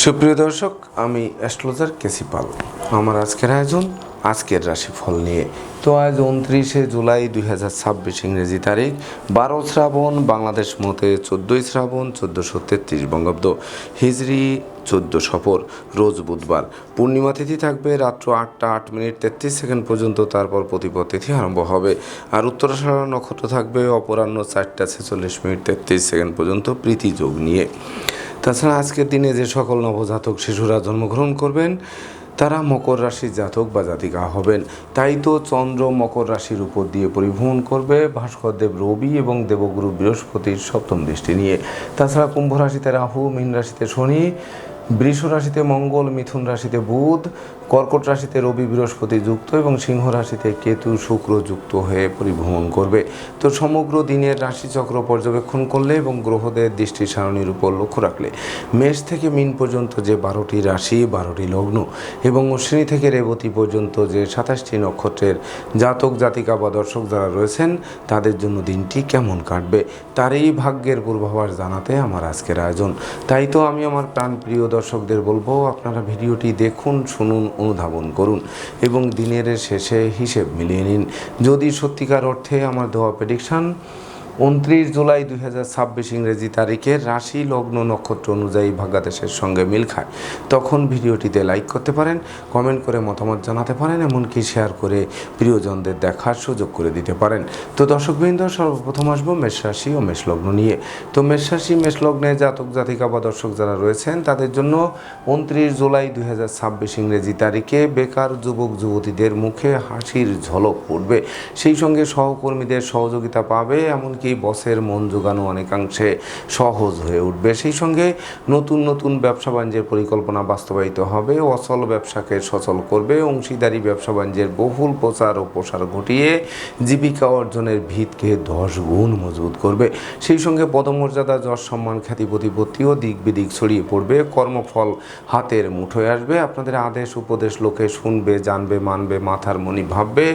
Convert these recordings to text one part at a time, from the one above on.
সুপ্রিয় দর্শক, আমি অ্যাস্ট্রোলজার কেসি পাল। আমার আজকের আয়োজন আজকের রাশিফল নিয়ে। তো আজ 29শে জুলাই 2026 ইংরেজি তারিখ, 12 শ্রাবণ, বাংলাদেশ মতে 14ই শ্রাবণ 1433 বঙ্গাব্দ, হিজরি 14 সফর, রোজ বুধবার। পূর্ণিমা তিথি থাকবে রাত্র 8টা 8 মিনিট 33 সেকেন্ড পর্যন্ত, তারপর প্রতিপদ তিথি আরম্ভ হবে। আর উত্তরাষাঢ়া নক্ষত্র থাকবে অপরাহ্ন 4টা 46 মিনিট 33 সেকেন্ড পর্যন্ত প্রীতি যোগ নিয়ে। তাছাড়া আজকের দিনে যে সকল নবজাতক শিশুরা জন্মগ্রহণ করবেন তারা মকর রাশির জাতক বা জাতিকা হবেন। তাই তো চন্দ্র মকর রাশির উপর দিয়ে পরিভ্রমণ করবে ভাস্করদেব রবি এবং দেবগুরু বৃহস্পতির সপ্তম দৃষ্টি নিয়ে। তাছাড়া কুম্ভ রাশিতে রাহু, মীন রাশিতে শনি, বৃষ রাশিতে মঙ্গল, মিথুন রাশিতে বুধ, কর্কট রাশিতে রবি বৃহস্পতি যুক্ত এবং সিংহ রাশিতে কেতু শুক্র যুক্ত হয়ে পরিভ্রমণ করবে। তো সমগ্র দিনের রাশিচক্র পর্যবেক্ষণ করলে এবং গ্রহদের দৃষ্টি সারণীর উপর লক্ষ্য রাখলে মেষ থেকে মীন পর্যন্ত যে 12টি রাশি, 12টি লগ্ন এবং অশ্বিনী থেকে রেবতী পর্যন্ত যে 27টি নক্ষত্রের জাতক জাতিকা বা দর্শক যারা রয়েছেন তাদের জন্য দিনটি কেমন কাটবে তারই ভাগ্যের পূর্বাভাস জানাতে আমার আজকের আয়োজন। তাই তো আমি আমার প্রাণপ্রিয় দর্শকদের বলবো, আপনারা ভিডিওটি দেখুন, শুনুন, অনুধাবন করুন এবং দিনের শেষে হিসেব মিলিয়ে নিন। যদি সত্যিকার অর্থে আমার দেওয়া প্রেডিকশান 29 জুলাই 2026 ইংরেজি তারিখের রাশি লগ্ন নক্ষত্র অনুযায়ী ভাগ্যাদেশের সঙ্গে মিল খায়, তখন ভিডিওটিতে লাইক করতে পারেন, কমেন্ট করে মতামত জানাতে পারেন, এমনকি শেয়ার করে প্রিয়জনদের দেখার সুযোগ করে দিতে পারেন। তো দর্শকবৃন্দ, সর্বপ্রথম আসবো মেষ রাশি ও মেষ লগ্ন নিয়ে। তো মেষ রাশি মেষ লগ্নে জাতক জাতিকা বা দর্শক যারা রয়েছেন তাদের জন্য 29 জুলাই 2026 ইংরেজি তারিখে বেকার যুবক যুবতীদের মুখে হাসির ঝলক পড়বে। সেই সঙ্গে সহকর্মীদের সহযোগিতা পাবে, এমনকি বসের মন জোগানো অনেকাংশে সহজ হয়ে উঠবে। সেই সঙ্গে নতুন নতুন ব্যবসা বাণিজ্যের পরিকল্পনা বাস্তবায়িত হবে, অচল ব্যবসাকে সচল করবে, অংশীদারি ব্যবসা বাণিজ্যের বহুল প্রচার ও প্রসার ঘটিয়ে জীবিকা অর্জনের ভিতকে 10 গুণ মজবুত করবে। সেই সঙ্গে পদমর্যাদা, যশ, সম্মান, খ্যাতি, প্রতিপত্তিও দিক বিদিক ছড়িয়ে পড়বে, কর্মফল হাতের মুঠোয় আসবে। আপনাদের আদেশ উপদেশ লোকে শুনবে, জানবে, মানবে, মাথার মণি ভাববে,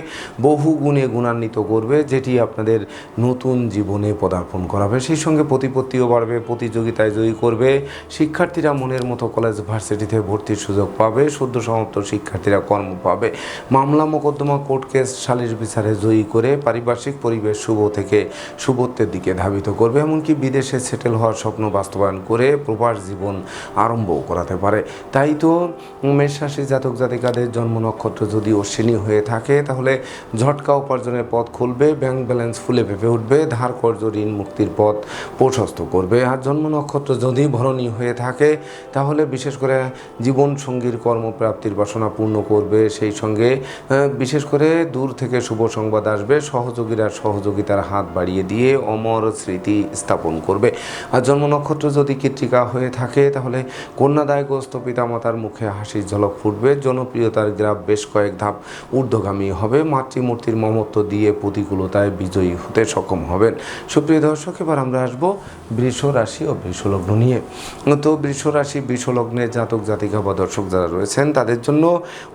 বহু গুণে গুণান্বিত করবে, যেটি আপনাদের নতুন জীবনে পদার্পণ করাবে। সেই সঙ্গে প্রতিপত্তিও বাড়বে, প্রতিযোগিতায় জয়ী করবে। শিক্ষার্থীরা মনের মতো কলেজ ভার্সিটিতে ভর্তির সুযোগ পাবে, সদ্য সমাপ্ত শিক্ষার্থীরা কর্ম পাবে। মামলা মোকদ্দমা, কোর্ট কেস, সালিশ বিচারে জয়ী করে পারিপার্শ্বিক পরিবেশ শুভ থেকে শুভত্বের দিকে ধাবিত করবে, এমনকি বিদেশে সেটেল হওয়ার স্বপ্ন বাস্তবায়ন করে প্রবাস জীবন আরম্ভও করাতে পারে। তাই তো মেষ রাশি জাতক জাতিকাদের জন্ম নক্ষত্র যদি অশ্বিনী হয়ে থাকে তাহলে ঝটকা উপার্জনের পথ খুলবে, ব্যাংক ব্যালেন্স ফুলে ফেঁপে উঠবে, ধার কর্জ ঋণ মুক্তির পথ প্রশস্ত করবে। আর জন্ম নক্ষত্র যদি ভরণী হয়ে থাকে তাহলে বিশেষ করে জীবন সঙ্গীর কর্মপ্রাপ্তির বাসনা পূর্ণ করবে। সেই সঙ্গে বিশেষ করে দূর থেকে শুভ সংবাদ আসবে, সহযোগীরা সহযোগিতার হাত বাড়িয়ে দিয়ে অমর স্মৃতি স্থাপন করবে। আর জন্ম নক্ষত্র যদি কৃত্তিকা হয়ে থাকে তাহলে কন্যাদায়গ্রস্ত পিতামাতার মুখে হাসির ঝলক ফুটবে, জনপ্রিয়তার গ্রাফ বেশ কয়েক ধাপ ঊর্ধ্বগামী হবে, মাতৃমূর্তির মমত্ব দিয়ে প্রতিকূলতায় বিজয়ী হতে সক্ষম হবেন। সুপ্রিয় দর্শক, এবার আমরা আসবো বৃষ রাশি ও বৃষ লগ্ন নিয়ে। তো বৃষ রাশি বৃষ লগ্নের জাতক জাতিকা বা দর্শক যারা রয়েছেন তাদের জন্য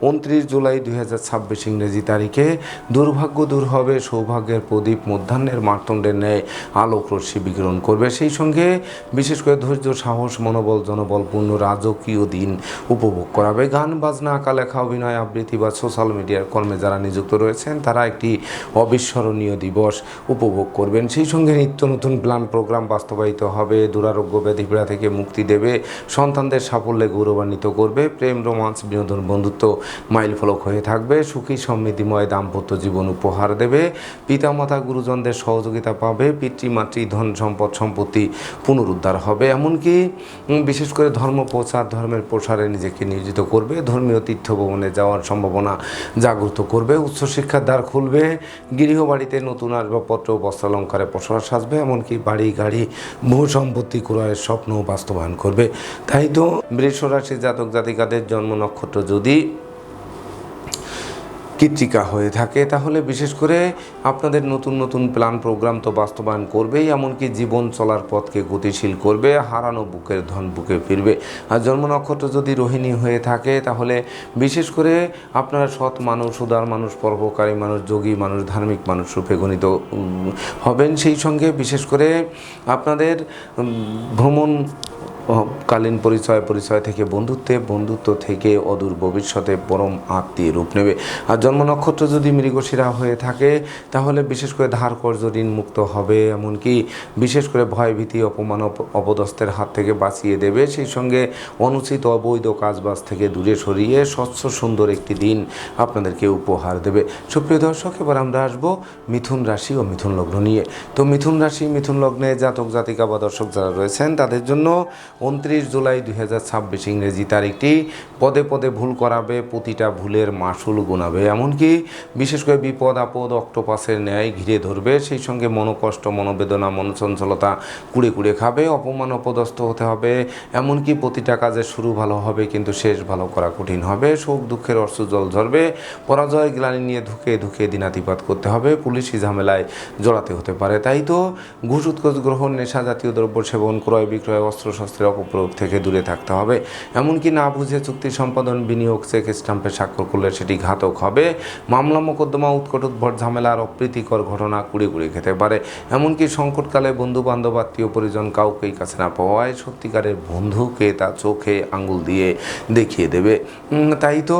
29 জুলাই 2026 ইংরেজি তারিখে দুর্ভাগ্য দূর হবে, সৌভাগ্যের প্রদীপ মধ্যাহ্নের মার্তণ্ডের ন্যায় আলোক রশ্মি বিকিরণ করবে। সেই সঙ্গে বিশেষ করে ধৈর্য, সাহস, মনোবল, জনবলপূর্ণ রাজকীয় দিন উপভোগ করাবে। গান বাজনা, আঁকা লেখা, অভিনয়, আবৃত্তি বা সোশ্যাল মিডিয়ার কর্মে যারা নিযুক্ত রয়েছেন তারা একটি অবিস্মরণীয় দিবস উপভোগ করবেন। সেই সঙ্গে নিত্য নতুন প্ল্যান প্রোগ্রাম বাস্তবায়িত হবে, দুরারোগ্য ব্যাধিপীড়া থেকে মুক্তি দেবে, সন্তানদের সাফল্যে গৌরবান্বিত করবে, প্রেম, রোমান্স, বিনোদন, বন্ধুত্ব মাইলফলক হয়ে থাকবে, সুখী সমৃদ্ধিময় দাম্পত্য জীবন উপহার দেবে, পিতামাতা গুরুজনদের সহযোগিতা পাবে, পিতৃমাতৃ ধন সম্পদ সম্পত্তি পুনরুদ্ধার হবে, এমনকি বিশেষ করে ধর্ম প্রচার, ধর্মের প্রসারে নিজেকে নিয়োজিত করবে, ধর্মীয় তীর্থ ভ্রমণে যাওয়ার সম্ভাবনা জাগ্রত করবে, উচ্চশিক্ষার দ্বার খুলবে, গৃহবাড়িতে নতুন আসবাবপত্র, বস্ত্রালঙ্কারে প্রসার সাজবে, এমনকি বাড়ি গাড়ি ভূ সম্পত্তি ক্রয়ের স্বপ্ন বাস্তবায়ন করবে। তাই তো বৃষ রাশি জাতক জাতিকাদের জন্ম নক্ষত্র যদি কৃত্তিকা হয়ে থাকে তাহলে বিশেষ করে আপনাদের নতুন নতুন প্ল্যান প্রোগ্রাম তো বাস্তবায়ন করবেই, এমনকি জীবন চলার পথকে গতিশীল করবে, হারানো বুকের ধন বুকে ফিরবে। আর জন্ম নক্ষত্র যদি রোহিণী হয়ে থাকে তাহলে বিশেষ করে আপনারা সৎ মানুষ, উদার মানুষ, পরোপকারী মানুষ, যোগী মানুষ, ধার্মিক মানুষ রূপে গণিত হবেন। সেই সঙ্গে বিশেষ করে আপনাদের ভ্রমণ কালীন পরিচয় থেকে বন্ধুত্ব থেকে অদূর ভবিষ্যতে পরম আত্মীয় রূপ নেবে। আর জন্ম নক্ষত্র যদি মৃগশিরা হয়ে থাকে তাহলে বিশেষ করে ধার কর্জ ঋণ মুক্ত হবে, এমনকি বিশেষ করে ভয়ভীতি অপমান অপদস্থের হাত থেকে বাঁচিয়ে দেবে। সেই সঙ্গে অনুচিত অবৈধ কাজবাজ থেকে দূরে সরিয়ে স্বচ্ছ সুন্দর একটি দিন আপনাদেরকে উপহার দেবে। সুপ্রিয় দর্শক, এবার আমরা আসবো মিথুন রাশি ও মিথুন লগ্ন নিয়ে। তো মিথুন রাশি মিথুন লগ্নে জাতক জাতিকা বা দর্শক যারা রয়েছেন তাদের জন্য 29 জুলাই 2026 ইংরেজি তারিখটি পদে পদে ভুল করাবে, প্রতিটা ভুলের মাসুল গুনাবে, এমনকি বিশেষ করে বিপদ আপদ অক্টোপাসের ন্যায় ঘিরে ধরবে। সেই সঙ্গে মনোকষ্ট মনোবেদনা মনোচঞ্চলতা কুড়ে খাবে, অপমান অপদস্থ হতে হবে, এমনকি প্রতিটা কাজের শুরু ভালো হবে কিন্তু শেষ ভালো করা কঠিন হবে। শোক দুঃখের অশ্রু জল ঝরবে, পরাজয় গ্লানি নিয়ে ধুকে দিনাতিপাত করতে হবে, পুলিশি ঝামেলায় জড়াতে হতে পারে। তাই তো ঘুষ উৎকোচ গ্রহণ নেশা জাতীয় দ্রব্য সেবন ক্রয় বিক্রয় অস্ত্রশস্ত্রের অপপ্রয়োগ থেকে দূরে থাকতে হবে, এমনকি না বুঝে চুক্তি সম্পাদন বিনিয়োগ চেক স্টাম্পে স্বাক্ষর করলে সেটি ঘাতক হবে। মামলা মোকদ্দমা উৎকট উদ্ভট ঝামেলার অপ্রীতিকর ঘটনা কুড়ে খেতে পারে, এমনকি সংকটকালে বন্ধু বান্ধব আত্মীয় পরিজন কাউকেই কাছে না পাওয়ায় সত্যিকারের বন্ধুকে তা চোখে আঙ্গুল দিয়ে দেখিয়ে দেবে। তাই তো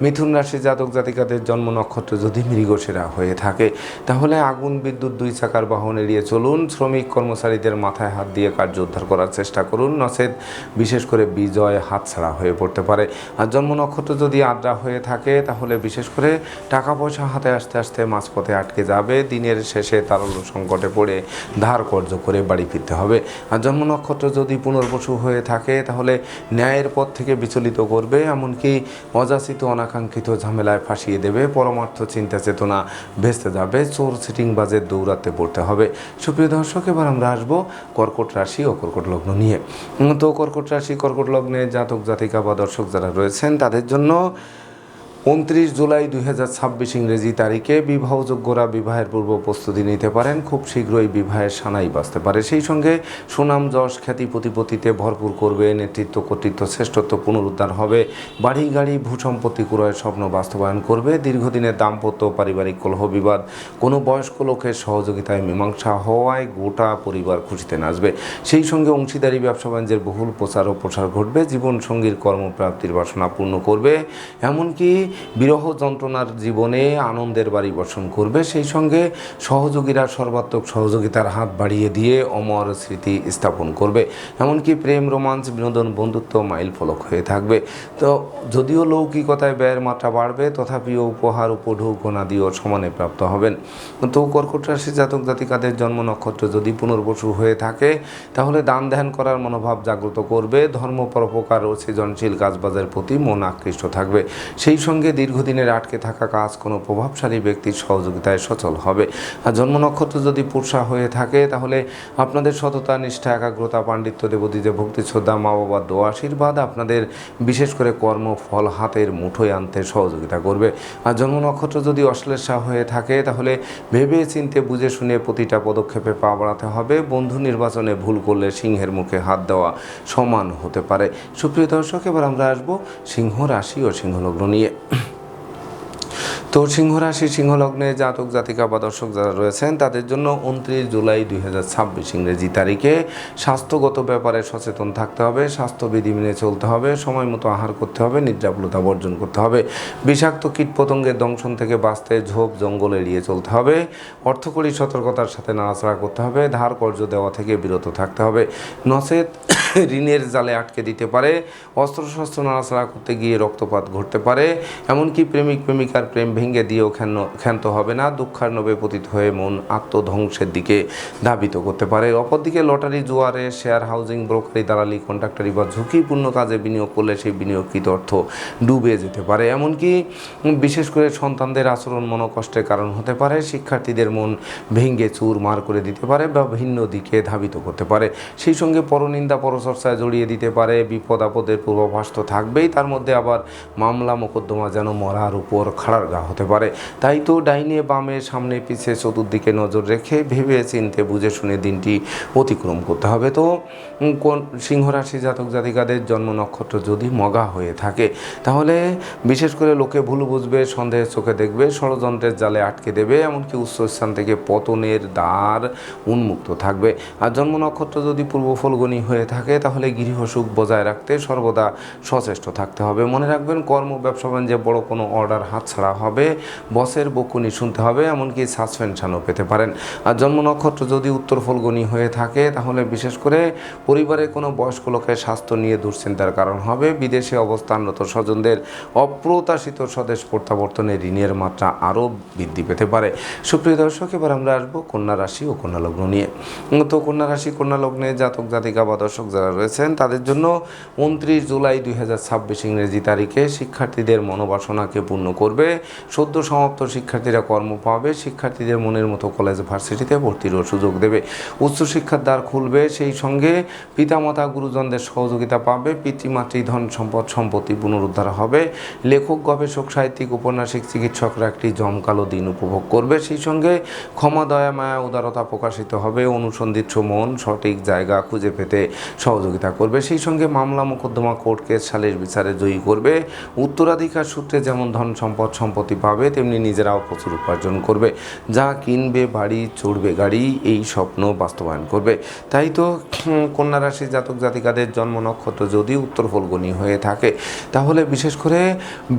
মিথুন রাশি জাতক জাতিকাদের জন্ম নক্ষত্র যদি মৃগশিরা হয়ে থাকে তাহলে আগুন বিদ্যুৎ দুই চাকার বাহন এড়িয়ে চলুন, শ্রমিক কর্মচারীদের মাথায় হাত দিয়ে কার্য উদ্ধার করার চেষ্টা করুন, নচেত বিশেষ করে বিজয় হাতছাড়া হয়ে পড়তে পারে। আর জন্ম নক্ষত্র যদি আদ্রা হয়ে থাকে তাহলে বিশেষ করে টাকা পয়সা হাতে আসতে আসতে মাঝপথে আটকে যাবে, দিনের শেষে তারল্য সংকটে পড়ে ধার কর্জ করে বাড়ি ফিরতে হবে। আর জন্ম নক্ষত্র যদি পুনর্বসু হয়ে থাকে তাহলে ন্যায়ের পথ থেকে বিচলিত করবে, এমনকি অযাচিত অনাকাঙ্ক্ষিত ঝামেলায় ফাঁসিয়ে দেবে, পরমার্থ চিন্তা চেতনা ভেস্তে যাবে, চোর সিটিংবাজের দৌড়াতে পড়তে হবে। সুপ্রিয় দর্শক, এবার আমরা আসবো কর্কট রাশি ও কর্কট লগ্ন নিয়ে। তো কর্কট রাশি কর্কট লগ্নে জাতক জাতিকা বা দর্শক যারা রয়েছেন তাদের জন্য 29 জুলাই 2026 ইংরেজি তারিখে বিবাহযোগ্যরা বিবাহের পূর্ব প্রস্তুতি নিতে পারেন, খুব শীঘ্রই বিবাহের সানাই বাজতে পারে। সেই সঙ্গে সুনাম যশ খ্যাতি প্রতিপত্তিতে ভরপুর করবে, নেতৃত্ব কর্তৃত্ব শ্রেষ্ঠত্ব পুনরুদ্ধার হবে, বাড়ি গাড়ি ভূসম্পত্তি ক্রয়ের স্বপ্ন বাস্তবায়ন করবে, দীর্ঘদিনের দাম্পত্য পারিবারিক কলহ বিবাদ কোনো বয়স্ক লোকের সহযোগিতায় মীমাংসা হওয়ায় গোটা পরিবার খুশিতে নাচবে। সেই সঙ্গে অংশীদারি ব্যবসা বাণিজ্যের বহুল প্রচার ও প্রসার ঘটবে, জীবন সঙ্গীর কর্মপ্রাপ্তির বাসনা পূর্ণ করবে, এমনকি বিরহ যন্ত্রণার জীবনে আনন্দের বাড়ি বর্ষণ করবে। সেই সঙ্গে সহযোগীরা সর্বাত্মক সহযোগিতার হাত বাড়িয়ে দিয়ে অমর স্মৃতি স্থাপন করবে, এমনকি প্রেম রোমাঞ্চ বিনোদন বন্ধুত্ব মাইল ফলক হয়ে থাকবে। তো যদিও লৌকিকতায় ব্যয়ের মাত্রা বাড়বে তথাপিও উপহার উপঢৌক অনাদিও সমানে প্রাপ্ত হবেন। তো কর্কট রাশি জাতক জাতিকাদের জন্ম নক্ষত্র যদি পুনর্বসু হয়ে থাকে তাহলে দান ধ্যান করার মনোভাব জাগ্রত করবে, ধর্ম পরোপকার ও সৃজনশীল কাজবাজের প্রতি মন আকৃষ্ট থাকবে। সেই সঙ্গে দীর্ঘদিনের আটকে থাকা কাজ কোনো প্রভাবশালী ব্যক্তির সহযোগিতায় সচল হবে। আর জন্ম নক্ষত্র যদি পুরুষা হয়ে থাকে তাহলে আপনাদের সততা নিষ্ঠা একাগ্রতা পাণ্ডিত্য দেবদীতে ভক্তি শ্রদ্ধা মা বাবার দোয়া আশীর্বাদ আপনাদের বিশেষ করে কর্মফল হাতের মুঠোয় আনতে সহযোগিতা করবে। আর জন্ম নক্ষত্র যদি অশ্লেষা হয়ে থাকে তাহলে ভেবে চিনতে বুঝে শুনে প্রতিটা পদক্ষেপে পা বাড়াতে হবে, বন্ধু নির্বাচনে ভুল করলে সিংহের মুখে হাত দেওয়া সমান হতে পারে। সুপ্রিয় দর্শক, এবার আমরা আসবো সিংহ রাশি ও সিংহ লগ্ন নিয়ে। তো সিংহ রাশি সিংহ লগ্নে জাতক জাতিকা বা দর্শক যারা রয়েছেন তাদের জন্য 29 জুলাই 2026 ইংরেজি তারিখে স্বাস্থ্যগত ব্যাপারে সচেতন থাকতে হবে, স্বাস্থ্যবিধি মেনে চলতে হবে, সময় মতো আহার করতে হবে, নিদ্রাবলতা বর্জন করতে হবে, বিষাক্ত কীটপতঙ্গের দংশন থেকে বাঁচতে ঝোপ জঙ্গল এড়িয়ে চলতে হবে, অর্থকরী সতর্কতার সাথে নাড়াচাড়া করতে হবে, ধার কর্জ দেওয়া থেকে বিরত থাকতে হবে, নচেত ঋণের জালে আটকে দিতে পারে, অস্ত্রশস্ত্র নাড়াচাড়া করতে গিয়ে রক্তপাত ঘটতে পারে, এমনকি প্রেমিক প্রেমিকার প্রেম ভেঙে দিয়েও ক্ষান্ত হবে না, দুঃখার্ণবে পতিত হয়ে মন আত্মধ্বংসের দিকে ধাবিত করতে পারে। অপরদিকে লটারি জুয়ারে শেয়ার হাউজিং ব্রোকারি দালালি কন্ট্রাক্টারি বা ঝুঁকিপূর্ণ কাজে বিনিয়োগ করলে সেই বিনিয়োগকৃত অর্থ ডুবে যেতে পারে, এমনকি বিশেষ করে সন্তানদের আচরণ মনোকষ্টের কারণ হতে পারে, শিক্ষার্থীদের মন ভেঙে চুরমার করে দিতে পারে বা ভিন্ন দিকে ধাবিত করতে পারে। সেই সঙ্গে পরনিন্দা পরচর্চায় জড়িয়ে দিতে পারে, বিপদ আপদের পূর্বাভাস তো থাকবেই, তার মধ্যে আবার মামলা মোকদ্দমা যেন মরার উপর খাড়ার গা হতে পারে। তাই তো ডাইনে বামে সামনে পিছিয়ে চতুর্দিকে নজর রেখে ভেবে চিনতে বুঝে শুনে দিনটি অতিক্রম করতে হবে। তো কোন সিংহ রাশি জাতক জাতিকাদের জন্ম নক্ষত্র যদি মগা হয়ে থাকে তাহলে বিশেষ করে লোকে ভুল বুঝবে, সন্দেহের চোখে দেখবে, ষড়যন্ত্রের জালে আটকে দেবে, এমনকি উচ্চস্থান থেকে পতনের দ্বার উন্মুক্ত থাকবে। আর জন্ম নক্ষত্র যদি পূর্ব ফলগুনি হয়ে থাকে থাকে তাহলে গৃহসুখ বজায় রাখতে সর্বদা সচেষ্ট থাকতে হবে। মনে রাখবেন, কর্ম ব্যবসা বাণিজ্যে বড় কোনো অর্ডার হাতছাড়া হবে, বসের বকুনি শুনতে হবে, এমনকি সাসপেনশনও পেতে পারেন। আর জন্ম নক্ষত্র যদি উত্তর ফল্গুনী হয়ে থাকে তাহলে বিশেষ করে পরিবারে কোনো বয়স্ক লোকের স্বাস্থ্য নিয়ে দুশ্চিন্তার কারণ হবে। বিদেশে অবস্থানরত স্বজনদের অপ্রত্যাশিত স্বদেশ প্রত্যাবর্তনে ঋণের মাত্রা আরও বৃদ্ধি পেতে পারে। সুপ্রিয় দর্শক, এবার আমরা আসবো কন্যা রাশি ও কন্যা লগ্ন নিয়ে। তো কন্যা রাশি কন্যা লগ্নে জাতক জাতিকা বা দর্শক যারা রয়েছেন তাদের জন্য 29 জুলাই 2026 ইংরেজি তারিখে শিক্ষার্থীদের মনোবাসনাকে পূর্ণ করবে। সদ্য সমাপ্ত শিক্ষার্থীরা কর্ম পাবে, শিক্ষার্থীদের মনের মতো কলেজ ভার্সিটিতে ভর্তিরও সুযোগ দেবে, উচ্চশিক্ষার দ্বার খুলবে। সেই সঙ্গে পিতামাতা গুরুজনদের সহযোগিতা পাবে, পিতৃমাতৃ ধন সম্পদ সম্পত্তি পুনরুদ্ধার হবে। লেখক গবেষক সাহিত্যিক উপন্যাসিক চিকিৎসকরা একটি জমকালো দিন উপভোগ করবে। সেই সঙ্গে ক্ষমা দয়া মায়া উদারতা প্রকাশিত হবে, অনুসন্ধিৎস মন সঠিক জায়গা খুঁজে পেতে সহযোগিতা করবে। সেই সঙ্গে মামলা মোকদ্দমা কোর্ট কেস সালিশ বিচারে জয়ী করবে। উত্তরাধিকার সূত্রে যেমন ধন সম্পদ সম্পত্তি পাবে তেমনি নিজেরাও প্রচুর উপার্জন করবে। যা কিনবে বাড়ি চড়বে গাড়ি, এই স্বপ্ন বাস্তবায়ন করবে। তাই তো কন্যা রাশি জাতক জাতিকাদের জন্ম নক্ষত্র যদি উত্তর ফল্গুনী হয়ে থাকে তাহলে বিশেষ করে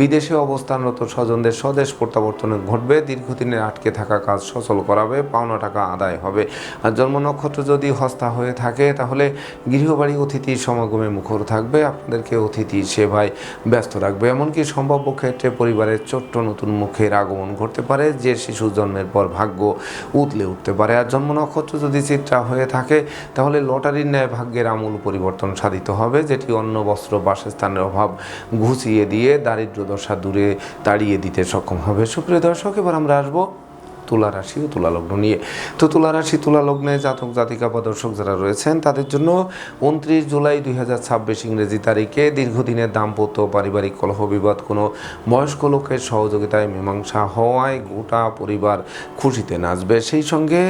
বিদেশে অবস্থানরত স্বজনদের স্বদেশ প্রত্যাবর্তনে ঘটবে। দীর্ঘদিনের আটকে থাকা কাজ সচল করাবে, পাওনা টাকা আদায় হবে। আর জন্ম নক্ষত্র যদি হস্তা হয়ে থাকে তাহলে গৃহবাড়ি অতিথির সমাগমে মুখর থাকবে, আপনাদেরকে অতিথি সেবায় ব্যস্ত রাখবে। এমনকি সম্ভাব্য ক্ষেত্রে পরিবারের ছোট্ট নতুন মুখের আগমন ঘটতে পারে, যে শিশু জন্মের পর ভাগ্য উতলে উঠতে পারে। আর জন্ম নক্ষত্র যদি চিত্রা হয়ে থাকে তাহলে লটারির ন্যায় ভাগ্যের আমূল পরিবর্তন সাধিত হবে, যেটি অন্ন বস্ত্র বাসস্থানের অভাব ঘুচিয়ে দিয়ে দারিদ্র দশা দূরে তাড়িয়ে দিতে সক্ষম হবে। সুপ্রিয় দর্শক, এবার আমরা আসবো তুলা রাশি ও তুলা লগ্ন নিয়ে। তো তুলা রাশি তুলা লগ্নে জাতক জাতিকা বা দর্শক যারা রয়েছেন তাদের জন্য 29 জুলাই 2026 ইংরেজি তারিখে দীর্ঘদিনের দাম্পত্য পারিবারিক কলহ বিবাদ কোনো বয়স্ক লোকের সহযোগিতায় মীমাংসা হওয়ায় গোটা পরিবার খুশিতে নাচবে। সেই সঙ্গে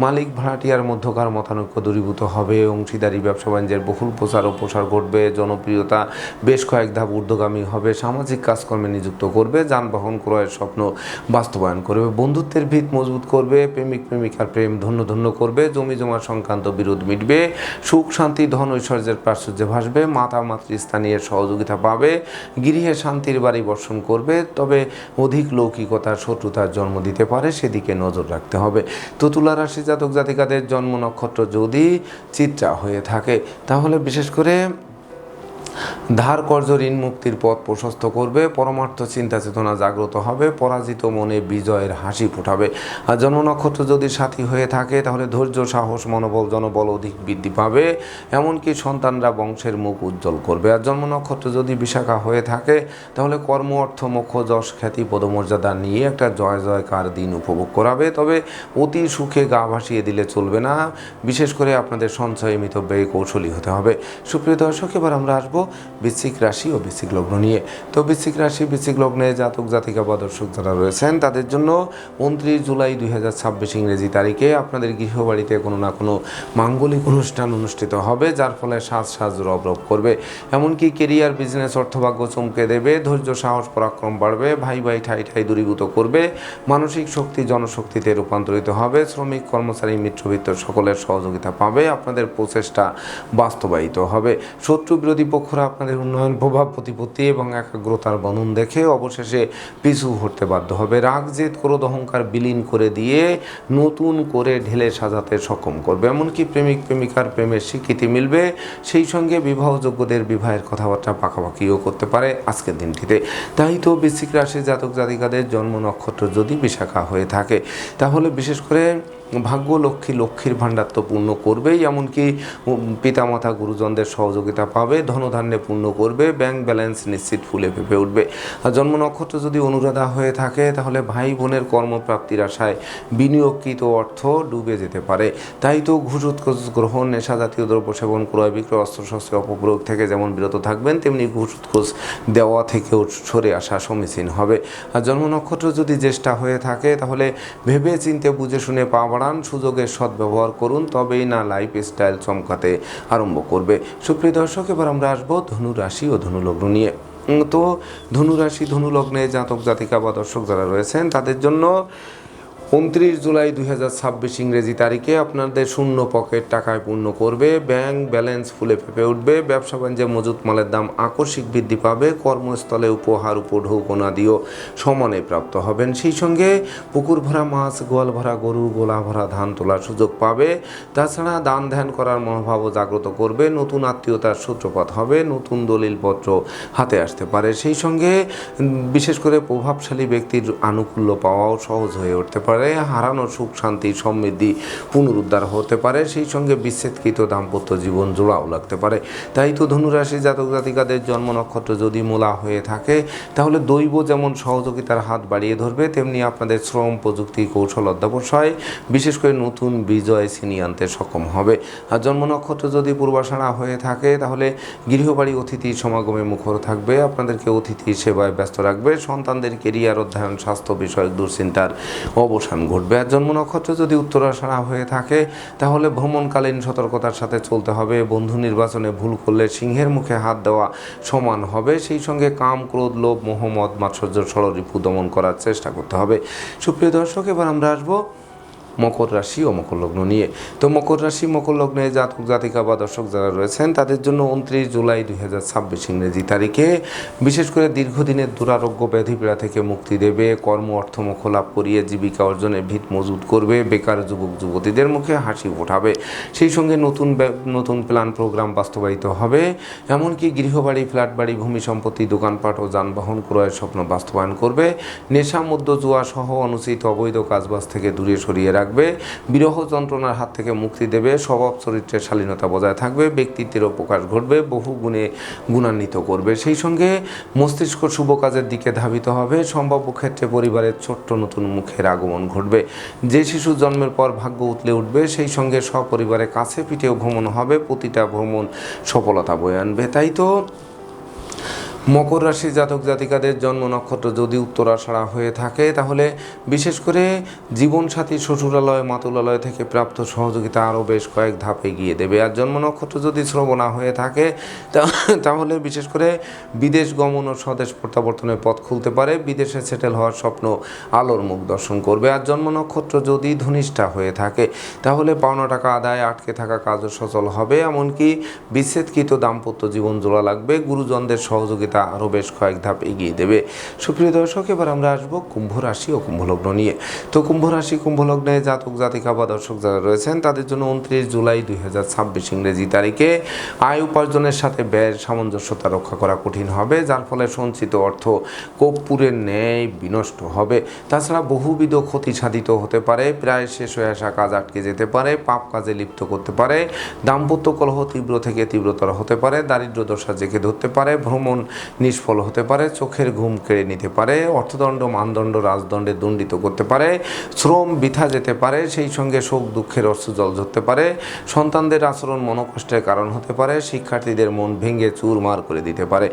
মালিক ভাড়াটিয়ার মধ্যকার মতানৈক্য দূরীভূত হবে, অংশীদারি ব্যবসা বাণিজ্যের বহুল প্রচার ও প্রসার ঘটবে, জনপ্রিয়তা বেশ কয়েক ধাপ ঊর্ধ্বগামী হবে, সামাজিক কাজকর্মে নিযুক্ত করবে, যানবাহন ক্রয়ের স্বপ্ন বাস্তবায়ন করবে, বন্ধুত্বের মজবুত করবে, প্রেমিক প্রেমিকার প্রেম ধন্য ধন্য করবে, জমি জমা সংক্রান্ত বিরোধ মিটবে, সুখ শান্তি ধন ঐশ্বর্যের প্রাচুর্যে ভাসবে, মাতা মাতৃস্থানীয় সহযোগিতা পাবে, গৃহে শান্তির বাড়ি বর্ষণ করবে। তবে অধিক লৌকিকতার শত্রুতার জন্ম দিতে পারে, সেদিকে নজর রাখতে হবে। তো তুলা রাশি জাতক জাতিকাদের জন্ম নক্ষত্র যদি চিত্রা হয়ে থাকে তাহলে বিশেষ করে ধার কর্য ঋণ মুক্তির পথ প্রশস্ত করবে, পরমার্থ চিন্তা চেতনা জাগ্রত হবে, পরাজিত মনে বিজয়ের হাসি ফোটাবে। আর জন্ম নক্ষত্র যদি সাথী হয়ে থাকে তাহলে ধৈর্য সাহস মনোবল জনবল অধিক বৃদ্ধি পাবে, এমনকি সন্তানরা বংশের মুখ উজ্জ্বল করবে। আর জন্ম নক্ষত্র যদি বিশাখা হয়ে থাকে তাহলে কর্ম অর্থ মোক্ষ যশ খ্যাতি পদমর্যাদা নিয়ে একটা জয় জয়কার দিন উপভোগ করাবে। তবে অতি সুখে গা ভাসিয়ে দিলে চলবে না, বিশেষ করে আপনাদের সঞ্চয় মিতব্যয়ী কৌশলী হতে হবে। সুপ্রিয় দর্শক, এবার আমরা আসবো বৃশ্চিক রাশি ও বৃশ্চিক লগ্ন নিয়ে। তো বৃশ্চিক রাশি বৃশ্চিক লগ্নে জাতক জাতিকা বা দর্শক যারা রয়েছেন তাদের জন্য 29 জুলাই 2026 ইংরেজি তারিখে আপনাদের গৃহবাড়িতে কোনো না কোনো মাঙ্গলিক অনুষ্ঠান অনুষ্ঠিত হবে, যার ফলে সাজ রব রব করবে। এমনকি কেরিয়ার বিজনেস অর্থভাগ্য চমকে দেবে, ধৈর্য সাহস পরাক্রম বাড়বে, ভাই ভাই ঠাই ঠাই দূরীভূত করবে, মানসিক শক্তি জনশক্তিতে রূপান্তরিত হবে, শ্রমিক কর্মচারী মিত্রবৃত্ত সকলের সহযোগিতা পাবে, আপনাদের প্রচেষ্টা বাস্তবায়িত হবে। শত্রু বিরোধী পক্ষরা আপনাদের উন্নয়ন প্রভাব প্রতিপত্তি এবং একাগ্রতার বন্ধন দেখে অবশেষে পিছু হতে বাধ্য হবে। রাগ জেদ ক্রোধ অহংকার বিলীন করে দিয়ে নতুন করে ঢেলে সাজাতে সক্ষম করবে। এমনকি প্রেমিক প্রেমিকার প্রেমের স্বীকৃতি মিলবে, সেই সঙ্গে বিবাহযোগ্যদের বিবাহের কথাবার্তা পাকাপাকিও করতে পারে আজকের দিনটিতে। তাই তো বৃশ্চিক রাশি জাতক জাতিকাদের জন্ম নক্ষত্র যদি বিশাখা হয়ে থাকে তাহলে বিশেষ করে ভাগ্য লক্ষ্মীর ভাণ্ডার তো পূর্ণ করবেই, এমনকি পিতামাতা গুরুজনদের সহযোগিতা পাবে, ধনধান্যে পূর্ণ করবে, ব্যাংক ব্যালেন্স নিশ্চিত ফুলে ফেঁপে উঠবে। আর জন্ম নক্ষত্র যদি অনুরাধা হয়ে থাকে তাহলে ভাই বোনের কর্মপ্রাপ্তির আশায় বিনিয়োগকৃত অর্থ ডুবে যেতে পারে। তাই তো ঘুষ উৎকোচ গ্রহণ, নেশা জাতীয় দ্রব্য সেবন, ক্রয় বিক্রয়, অস্ত্রশস্ত্রের অপপ্রয়োগ থেকে যেমন বিরত থাকবেন তেমনি ঘুষ উৎকোচ দেওয়া থেকেও সরে আসা সমীচীন হবে। আর জন্ম নক্ষত্র যদি জ্যেষ্ঠা হয়ে থাকে তাহলে ভেবে চিন্তে বুঝে শুনে পা বাড়ান, সুযোগের সদ্ব্যবহার করুন, তবেই না লাইফ স্টাইল চমকাতে আরম্ভ করবে। সুপ্রিয় দর্শক, এবার আমরা আসবো ধনু রাশি ও ধনু লগ্ন নিয়ে। তো ধনু রাশি ধনু লগ্নে জাতক জাতিকা বা দর্শক যারা রয়েছেন তাদের জন্য 29 জুলাই 2026 ইংরেজি তারিখে আপনাদের শূন্য পকেট টাকায় পূর্ণ করবে, ব্যাংক ব্যালেন্স ফুলে ফেঁপে উঠবে, ব্যবসা বাণিজ্যে মজুত মালের দাম আকস্মিক বৃদ্ধি পাবে, কর্মস্থলে উপহার উপঢৌকনা দিয়েও সমানে প্রাপ্ত হবেন। সেই সঙ্গে পুকুর ভরা মাছ, গোয়াল ভরা গরু, গোলা ভরা ধান তোলার সুযোগ পাবে। তাছাড়া দান ধ্যান করার মনোভাবও জাগ্রত করবে, নতুন আত্মীয়তার সূত্রপাত হবে, নতুন দলিলপত্র হাতে আসতে পারে। সেই সঙ্গে বিশেষ করে প্রভাবশালী ব্যক্তির আনুকূল্য পাওয়াও সহজ হয়ে উঠতে পারে, হারানো সুখ শান্তি সমৃদ্ধি পুনরুদ্ধার হতে পারে। সেই সঙ্গে বিচ্ছেদকৃত দাম্পত্য জীবন জোড়াও লাগতে পারে। তাই তো ধনুরাশি জাতক জাতিকাদের জন্ম নক্ষত্র যদি মূলা হয়ে থাকে, তাহলে দৈব যেমন সহযোগিতার হাত বাড়িয়ে ধরবে, তেমনি আপনাদের শ্রম প্রযুক্তি কৌশল অধ্যবসায় বিশেষ করে নতুন বিজয় ছিনিয়ে আনতে সক্ষম হবে। আর জন্ম নক্ষত্র যদি পূর্বাষাঢ়া হয়ে থাকে, তাহলে গৃহবাড়ি অতিথি সমাগমে মুখর থাকবে, আপনাদেরকে অতিথি সেবায় ব্যস্ত রাখবে, সন্তানদের কেরিয়ার অধ্যয়ন স্বাস্থ্য বিষয়ক দুশ্চিন্তার অবসান ঘটবে। আর জন্ম নক্ষত্র যদি উত্তরাষাঢ়া হয়ে থাকে, তাহলে ভ্রমণকালীন সতর্কতার সাথে চলতে হবে, বন্ধু নির্বাচনে ভুল করলে সিংহের মুখে হাত দেওয়া সমান হবে। সেই সঙ্গে কাম ক্রোধ লোভ মোহ মদ মাৎসর্য ষড়রিপু দমন করার চেষ্টা করতে হবে। সুপ্রিয় দর্শক, এবার আমরা আসবো মকর রাশি ও মকর লগ্ন নিয়ে। তো মকর রাশি মকর লগ্নে জাতক জাতিকা বা দর্শক যারা রয়েছেন, তাদের জন্য 29 জুলাই 2026 ইংরেজি তারিখে বিশেষ করে দীর্ঘদিনের দুরারোগ্য ব্যাধিপীড়া থেকে মুক্তি দেবে, কর্ম অর্থমুখ লাভ করিয়ে জীবিকা অর্জনের ভিত মজবুত করবে, বেকার যুবক যুবতীদের মুখে হাসি ফোটাবে। সেই সঙ্গে নতুন প্ল্যান প্রোগ্রাম বাস্তবায়িত হবে, এমনকি গৃহবাড়ি ফ্ল্যাট বাড়ি ভূমি সম্পত্তি দোকানপাট ও যানবাহন ক্রয়ের স্বপ্ন বাস্তবায়ন করবে, নেশা মদ্য জুয়া সহ অনুচিত অবৈধ কাজবাজ থেকে দূরে সরিয়ে রাখবে, বিরহ যন্ত্রণার হাত থেকে মুক্তি দেবে, স্বভাব চরিত্রের শালীনতা বজায় থাকবে, ব্যক্তিত্বেরও প্রকাশ ঘটবে, বহু গুণে গুণান্বিত করবে। সেই সঙ্গে মস্তিষ্ক শুভ কাজের দিকে ধাবিত হবে, সম্ভাব্য ক্ষেত্রে পরিবারের ছোট্ট নতুন মুখের আগমন ঘটবে, যে শিশু জন্মের পর ভাগ্য উতলে উঠবে, সেই সঙ্গে সপরিবারে কাছে পিঠেও ভ্রমণ হবে, প্রতিটা ভ্রমণ সফলতা বয়ে আনবে। তাই তো মকর রাশি জাতক জাতিকাদের জন্ম নক্ষত্র যদি উত্তরাষাঢ়া হয়ে থাকে, তাহলে বিশেষ করে জীবনসাথী শ্বশুরালয় মাতুলালয় থেকে প্রাপ্ত সহযোগিতা আরও বেশ কয়েক ধাপ এগিয়ে দেবে। আর জন্ম নক্ষত্র যদি শ্রবণা হয়ে থাকে, তাহলে বিশেষ করে বিদেশ গমন ও স্বদেশ প্রত্যাবর্তনের পথ খুলতে পারে, বিদেশে সেটেল হওয়ার স্বপ্ন আলোর মুখ দর্শন করবে। আর জন্ম নক্ষত্র যদি ধনিষ্ঠা হয়ে থাকে, তাহলে পাওনা টাকা আদায় আটকে থাকা কাজও সচল হবে, এমনকি বিচ্ছেদকৃত দাম্পত্য জীবন জোড়া লাগবে, গুরুজনদের সহযোগিতা আরও বেশ কয়েক ধাপ এগিয়ে দেবে। সুপ্রিয় দর্শক, এবার আমরা আসবো কুম্ভ রাশি ও কুম্ভ লগ্ন নিয়ে। তো কুম্ভ রাশি কুম্ভ লগ্নে জাতক জাতিকা বা দর্শক যারা রয়েছেন, তাদের জন্য 29 জুলাই 2026 ইংরেজি তারিখে আয় উপার্জনের সাথে ব্যয়ের সামঞ্জস্যতা রক্ষা করা কঠিন হবে, যার ফলে সঞ্চিত অর্থ কর্পূরের ন্যায় বিনষ্ট হবে। তাছাড়া বহুবিধ ক্ষতি সাধিত হতে পারে, প্রায় শেষ হয়ে আসা কাজ আটকে যেতে পারে, পাপ কাজে লিপ্ত করতে পারে, দাম্পত্য কলহ তীব্র থেকে তীব্রতর হতে পারে, দারিদ্র দশা জেঁকে ধরতে পারে, ভ্রমণ নিষ্ফল হতে পারে, চোখের ঘুম কেড়ে নিতে পারে, অর্থদণ্ড মানদণ্ড রাজদণ্ডে দণ্ডিত করতে পারে, শ্রম বৃথা যেতে পারে, সেই সঙ্গে শোক দুঃখের অশ্রুজল ঝরতে পারে, সন্তানদের আচরণ মনোকষ্টের কারণ হতে পারে, শিক্ষার্থীদের মন ভেঙে চুরমার করে দিতে পারে,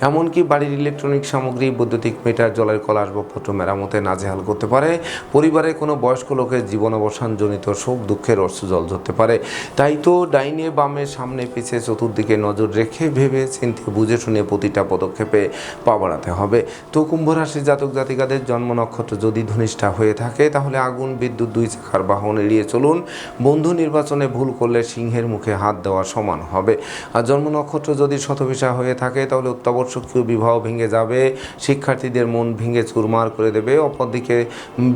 এমনকি বাড়ির ইলেকট্রনিক সামগ্রী বৈদ্যুতিক মিটার জলের কল আসবাবপত্র মেরামতে নাজেহাল করতে পারে, পরিবারে কোনো বয়স্ক লোকের জীবন অবসানজনিত শোক দুঃখের অশ্রুজল ঝরতে পারে। তাই তো ডাইনে বামে সামনে পিছে চতুর্দিকে নজর রেখে ভেবে চিন্তে বুঝে শুনে প্রতিটা পদক্ষেপে পা বাড়াতে হবে। তো কুম্ভ রাশি জাতক জাতিকাদের জন্ম নক্ষত্র যদি ধনিষ্ঠা হয়ে থাকে, তাহলে আগুন বিদ্যুৎ দুই চাকার বাহন এড়িয়ে চলুন, বন্ধু নির্বাচনে ভুল করলে সিংহের মুখে হাত দেওয়া সমান হবে। আর জন্ম নক্ষত্র যদি শতভিসা হয়ে থাকে, তাহলে অত্যাবশ্যকীয় বিবাহ ভেঙে যাবে, শিক্ষার্থীদের মন ভেঙে চুরমার করে দেবে, অপরদিকে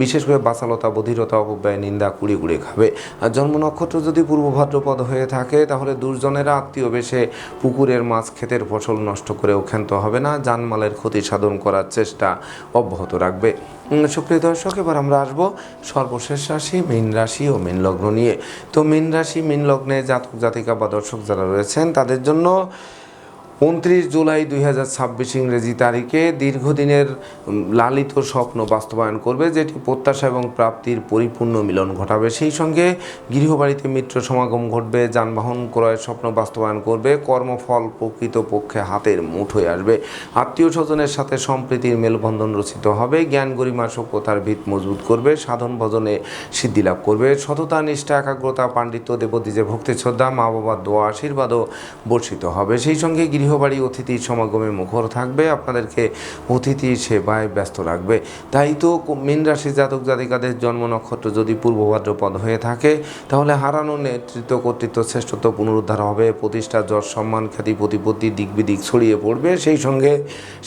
বিশেষ করে বাচালতা বধিরতা অপব্যয় নিন্দা কুড়ে কুড়ে খাবে। আর জন্ম নক্ষত্র যদি পূর্ব ভাদ্রপদ হয়ে থাকে, তাহলে দুর্জনেরা আত্মীয় বেশে পুকুরের মাছ ক্ষেতের ফসল নষ্ট করেও ক্ষান্ত হবে না, জানমালের ক্ষতি সাধন করার চেষ্টা অব্যাহত রাখবে। সুপ্রিয় দর্শক, এবার আমরা আসবো সর্বশেষ রাশি মীন রাশি ও মীন লগ্ন নিয়ে। তো মীন রাশি মীন লগ্নে জাতক জাতিকা বা দর্শক যারা রয়েছেন, তাদের জন্য 29 জুলাই 2026 ইংরেজি তারিখে দীর্ঘদিনের লালিত স্বপ্ন বাস্তবায়ন করবে, যেটি প্রত্যাশা এবং প্রাপ্তির পরিপূর্ণ মিলন ঘটাবে। সেই সঙ্গে গৃহবাড়িতে মিত্র সমাগম ঘটবে, যানবাহন ক্রয়ের স্বপ্ন বাস্তবায়ন করবে, কর্মফল প্রকৃতপক্ষে হাতের মুঠোয় আসবে, আত্মীয় স্বজনের সাথে সম্প্রীতির মেলবন্ধন রচিত হবে, জ্ঞান গরিমা সভ্যতার ভিত মজবুত করবে, সাধন ভজনে সিদ্ধি লাভ করবে, সততা নিষ্ঠা একাগ্রতা পাণ্ডিত্য দেবদ্বিজে ভক্তি শ্রদ্ধা মা বাবার দোয়া আশীর্বাদও বর্ষিত হবে। সেই সঙ্গে গৃহবাড়ি অতিথি সমাগমে মুখর থাকবে, আপনাদেরকে অতিথি সেবায় ব্যস্ত রাখবে। তাই তো মীন রাশি জাতক জাতিকাদের জন্ম নক্ষত্র যদি পূর্ব ভাদ্রপদ হয়ে থাকে, তাহলে হারানো নেতৃত্ব কর্তৃত্ব শ্রেষ্ঠত্ব পুনরুদ্ধার হবে, প্রতিষ্ঠা যশ সম্মান খ্যাতি প্রতিপত্তি দিক বিদিক ছড়িয়ে পড়বে। সেই সঙ্গে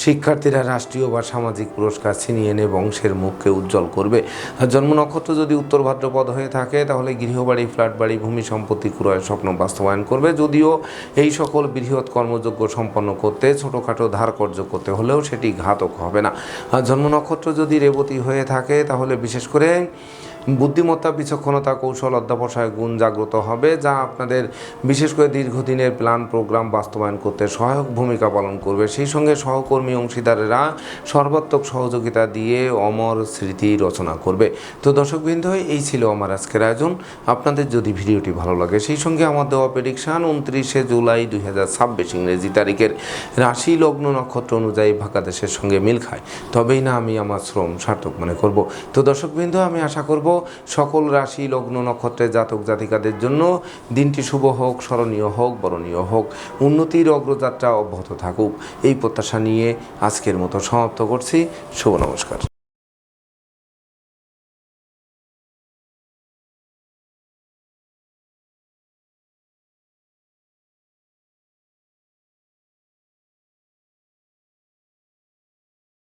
শিক্ষার্থীরা রাষ্ট্রীয় বা সামাজিক পুরস্কার ছিনিয়ে এনে বংশের মুখকে উজ্জ্বল করবে। আর জন্ম নক্ষত্র যদি উত্তর ভাদ্রপদ হয়ে থাকে, তাহলে গৃহবাড়ি ফ্ল্যাট বাড়ি ভূমি সম্পত্তি ক্রয়ের স্বপ্ন বাস্তবায়ন করবে। যদিও এই সকল বৃহৎ কর্মযোগ্য সম্পন্ন করতে ছোটোখাটো ধার কর্য করতে হলেও সেটি ঘাতক হবে না। আর জন্ম নক্ষত্র যদি রেবতী হয়ে থাকে, তাহলে বিশেষ করে বুদ্ধিমত্তা বিচক্ষণতা কৌশল অধ্যবসায় গুণ জাগ্রত হবে, যা আপনাদের বিশেষ করে দীর্ঘদিনের প্ল্যান প্রোগ্রাম বাস্তবায়ন করতে সহায়ক ভূমিকা পালন করবে। সেই সঙ্গে সহকর্মী অংশীদারেরা সর্বাত্মক সহযোগিতা দিয়ে অমর স্মৃতি রচনা করবে। তো দর্শকবৃন্দ, এই ছিল আমার আজকের আয়োজন। আপনাদের যদি ভিডিওটি ভালো লাগে, সেই সঙ্গে আমার দেওয়া প্রেডিকশান 29শে জুলাই 2026 ইংরেজি তারিখের রাশি লগ্ন নক্ষত্র অনুযায়ী ভাগ্যাদেশের সঙ্গে মিল খায়, তবেই না আমি আমার শ্রম সার্থক মনে করব। তো দর্শকবৃন্দ, আমি আশা করব সকল রাশি লগ্ন নক্ষত্রের জাতক জাতিকাদের জন্য দিনটি শুভ হোক, স্মরণীয় হোক, বরণীয় হোক, উন্নতির অগ্রযাত্রা অব্যাহত থাকুক, এই প্রত্যাশা নিয়ে আজকের মতো সমাপ্ত করছি। শুভ নমস্কার।